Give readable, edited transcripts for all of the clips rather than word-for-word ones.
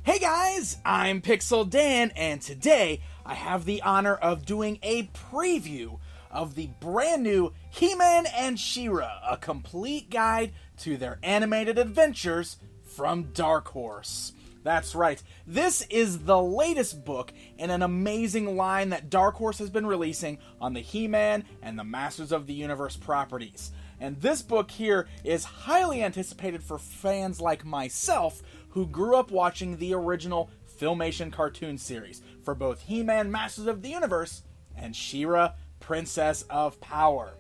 Hey guys, I'm Pixel Dan, and today I have the honor of doing a preview of the brand new He-Man and She-Ra, a complete guide to their animated adventures from Dark Horse. That's right, this is the latest book in an amazing line that Dark Horse has been releasing on the He-Man and the Masters of the Universe properties. And this book here is highly anticipated for fans like myself who grew up watching the original Filmation cartoon series for both He-Man Masters of the Universe and She-Ra Princess of Power.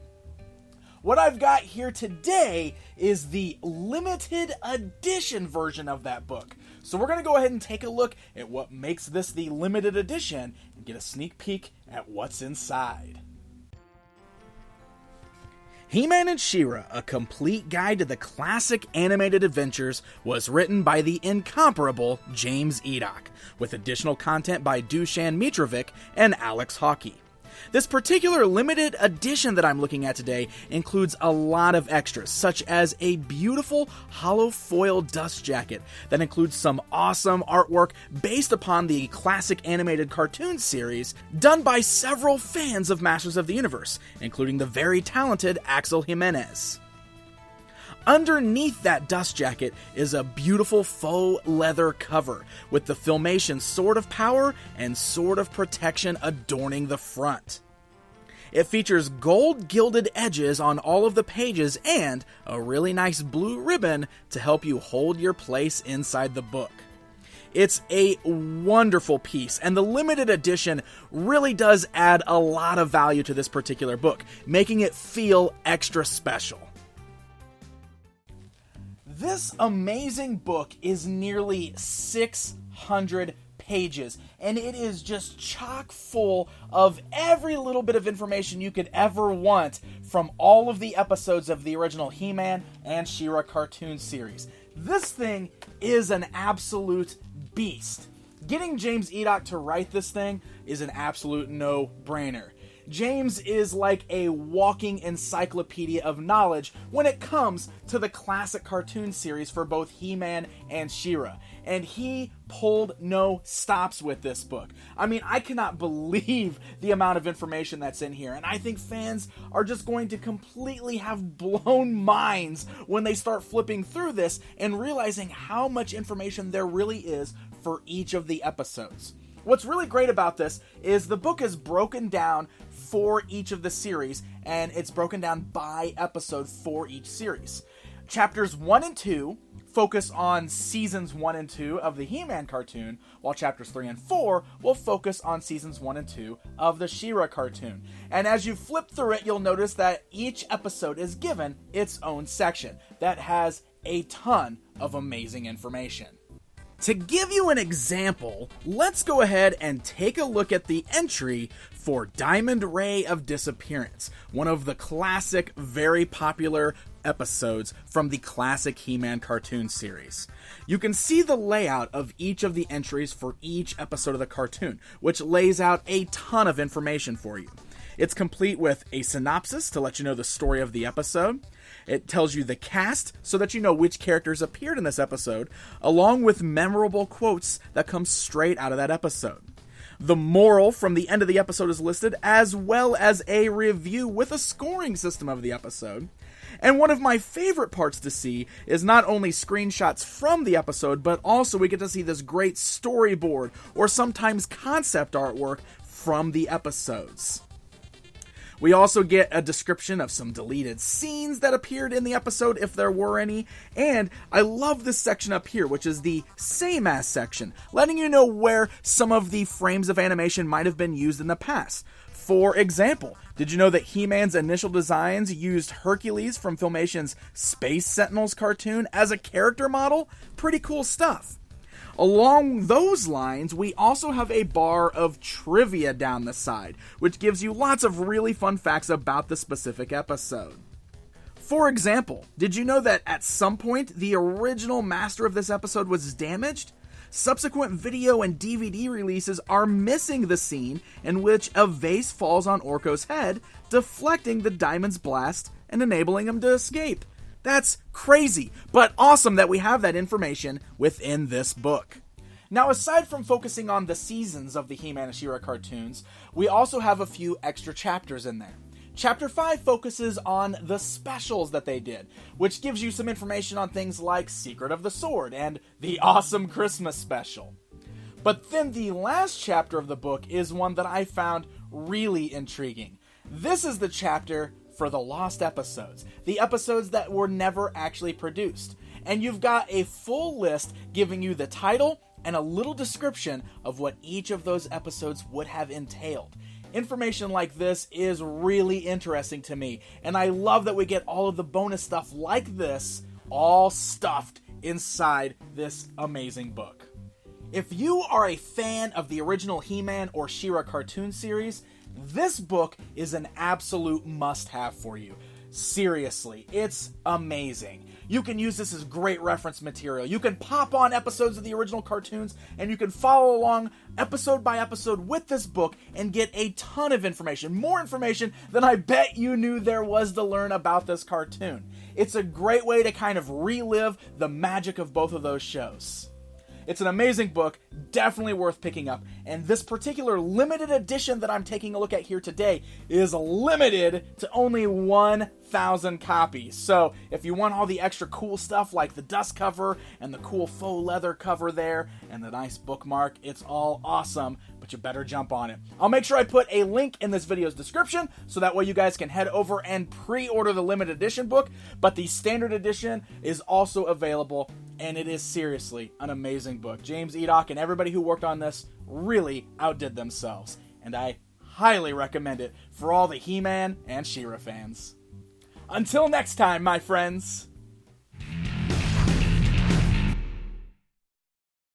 What I've got here today is the limited edition version of that book. So we're going to go ahead and take a look at what makes this the limited edition and get a sneak peek at what's inside. He-Man and She-Ra, a complete guide to the classic animated adventures, was written by the incomparable James Edock, with additional content by Dusan Mitrovic and Alex Hawkey. This particular limited edition that I'm looking at today includes a lot of extras, such as a beautiful hollow foil dust jacket that includes some awesome artwork based upon the classic animated cartoon series done by several fans of Masters of the Universe, including the very talented Axel Jimenez. Underneath that dust jacket is a beautiful faux leather cover with the Filmation Sword of Power and Sword of Protection adorning the front. It features gold gilded edges on all of the pages and a really nice blue ribbon to help you hold your place inside the book. It's a wonderful piece, and the limited edition really does add a lot of value to this particular book, making it feel extra special. This amazing book is nearly 600 pages, and it is just chock full of every little bit of information you could ever want from all of the episodes of the original He-Man and She-Ra cartoon series. This thing is an absolute beast. Getting James Edock to write this thing is an absolute no-brainer. James is like a walking encyclopedia of knowledge when it comes to the classic cartoon series for both He-Man and She-Ra, and he pulled no stops with this book. I mean, I cannot believe the amount of information that's in here, and I think fans are just going to completely have blown minds when they start flipping through this and realizing how much information there really is for each of the episodes. What's really great about this is the book is broken down for each of the series, and it's broken down by episode for each series. Chapters 1 and 2 focus on seasons 1 and 2 of the He-Man cartoon, while chapters 3 and 4 will focus on seasons 1 and 2 of the She-Ra cartoon. And as you flip through it, you'll notice that each episode is given its own section that has a ton of amazing information. To give you an example, let's go ahead and take a look at the entry for Diamond Ray of Disappearance, one of the classic, very popular episodes from the classic He-Man cartoon series. You can see the layout of each of the entries for each episode of the cartoon, which lays out a ton of information for you. It's complete with a synopsis to let you know the story of the episode. It tells you the cast so that you know which characters appeared in this episode, along with memorable quotes that come straight out of that episode. The moral from the end of the episode is listed, as well as a review with a scoring system of the episode. And one of my favorite parts to see is not only screenshots from the episode, but also we get to see this great storyboard or sometimes concept artwork from the episodes. We also get a description of some deleted scenes that appeared in the episode, if there were any, and I love this section up here, which is the same as section, letting you know where some of the frames of animation might have been used in the past. For example, did you know that He-Man's initial designs used Hercules from Filmation's Space Sentinels cartoon as a character model? Pretty cool stuff. Along those lines, we also have a bar of trivia down the side, which gives you lots of really fun facts about the specific episode. For example, did you know that at some point the original master of this episode was damaged? Subsequent video and DVD releases are missing the scene in which a vase falls on Orko's head, deflecting the Diamond's blast and enabling him to escape. That's crazy, but awesome that we have that information within this book. Now, aside from focusing on the seasons of the He-Man and She-Ra cartoons, we also have a few extra chapters in there. Chapter 5 focuses on the specials that they did, which gives you some information on things like Secret of the Sword and the Awesome Christmas Special. But then the last chapter of the book is one that I found really intriguing. This is the chapter for the lost episodes, the episodes that were never actually produced. And you've got a full list giving you the title and a little description of what each of those episodes would have entailed. Information like this is really interesting to me, and I love that we get all of the bonus stuff like this all stuffed inside this amazing book. If you are a fan of the original He-Man or She-Ra cartoon series, this book is an absolute must-have for you. Seriously, it's amazing. You can use this as great reference material. You can pop on episodes of the original cartoons, and you can follow along episode by episode with this book and get a ton of information. More information than I bet you knew there was to learn about this cartoon. It's a great way to kind of relive the magic of both of those shows. It's an amazing book, definitely worth picking up, and this particular limited edition that I'm taking a look at here today is limited to only 1,000 copies. So if you want all the extra cool stuff like the dust cover and the cool faux leather cover there and the nice bookmark, it's all awesome, but you better jump on it. I'll make sure I put a link in this video's description so that way you guys can head over and pre-order the limited edition book, but the standard edition is also available, and it is seriously an amazing book. James Edock and everybody who worked on this really outdid themselves, and I highly recommend it for all the He-Man and She-Ra fans. Until next time, my friends.